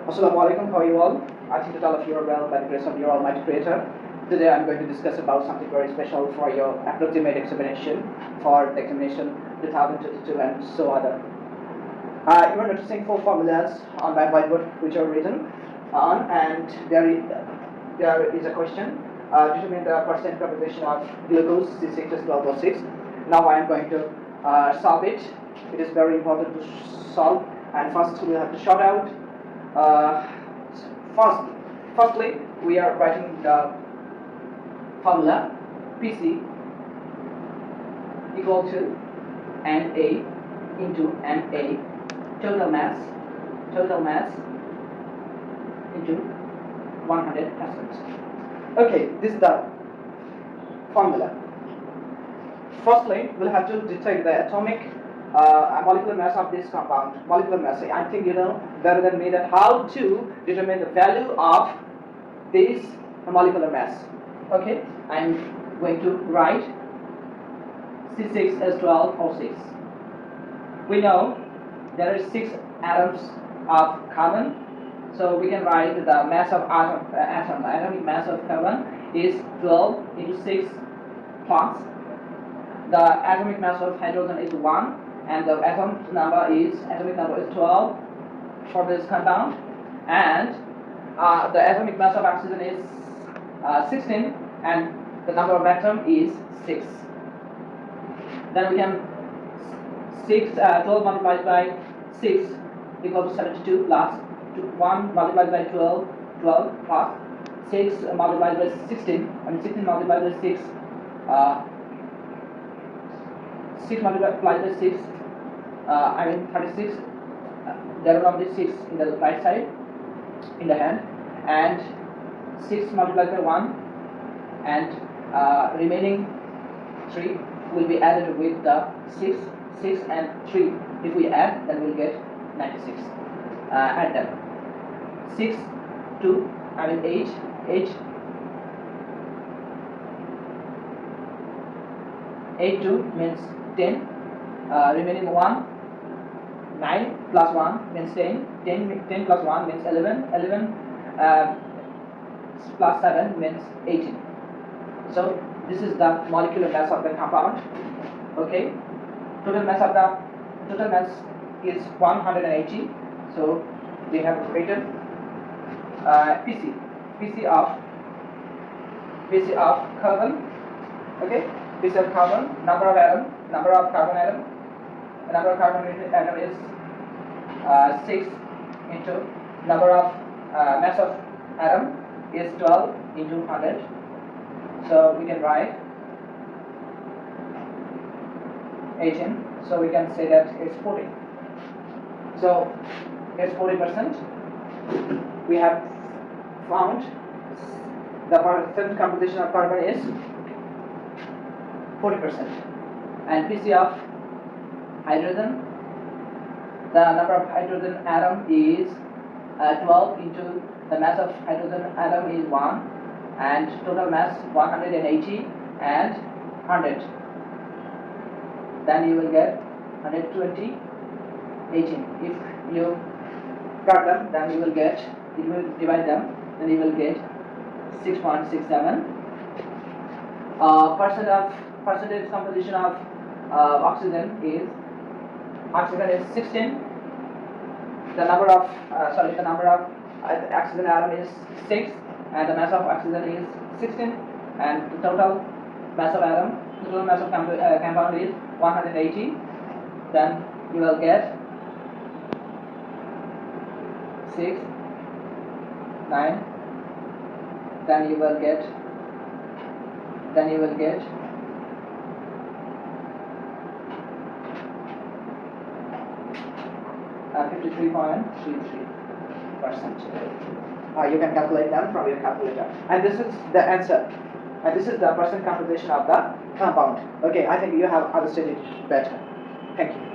Assalamualaikum, how are you all? I think that all of you are well by the grace of your Almighty Creator. Today I'm going to discuss about something very special for your approximate examination for the examination 2022 and so other. You are noticing four formulas on my whiteboard which are written on, and there is a question. Determine the percent composition of glucose C6H12O6. Now I am going to solve it. It is very important to solve, and first we have to sort out. Firstly, we are writing the formula PC equal to Na into Na total mass into 100%. Okay, this is the formula. Firstly, we'll have to detect the atomic molecular mass of this compound. Molecular mass. I think you know better than me that how to determine the value of this molecular mass. Okay, I'm going to write C6H12O6. We know there are 6 atoms of carbon, so we can write the mass of atomic mass of carbon is 12 into 6 plus the atomic mass of hydrogen is 1, and the atomic number is 12 for this compound, and the atomic mass of oxygen is 16, and the number of atom is 6. Then we can 12 multiplied by 6 equal to 72 plus 1 multiplied by 12 plus 6 multiplied by 16, and 16 multiplied by 6 6 multiplied by 6 36. There will be 6 in the right side in the hand, and 6 multiplied by 1, and remaining 3 will be added with the 6 and 3. If we add, then we'll get 96. Add them. 6 2 8 2 means 10, remaining 1, 9 plus 1 means 10, 10 plus 1 means 11, plus 7 means 18. So this is the molecular mass of the compound. Okay, total mass is 180. So we have written PC of carbon. Okay, PC of carbon, number of carbon atom. The number of carbon atom is 6 into number of mass of atom is 12 into 100. So we can write 18. So we can say that it's 40. So it's 40%. We have found the percent composition of carbon is 40%. And PC of hydrogen, the number of hydrogen atom is 12 into the mass of hydrogen atom is 1, and total mass 180 and 100. Then you will get 120, 18. If you cut them, then you will divide them, then you will get 6.67. Percentage composition of oxygen is 16. The number of oxygen atom is 6, and the mass of oxygen is 16, and the total mass of compound is 180. Then you will get 6, 9. Then you will get 53.33%. You can calculate them from your calculator, and this is the answer, and this is the percent composition of the compound. Okay, I think you have understood it better. Thank you.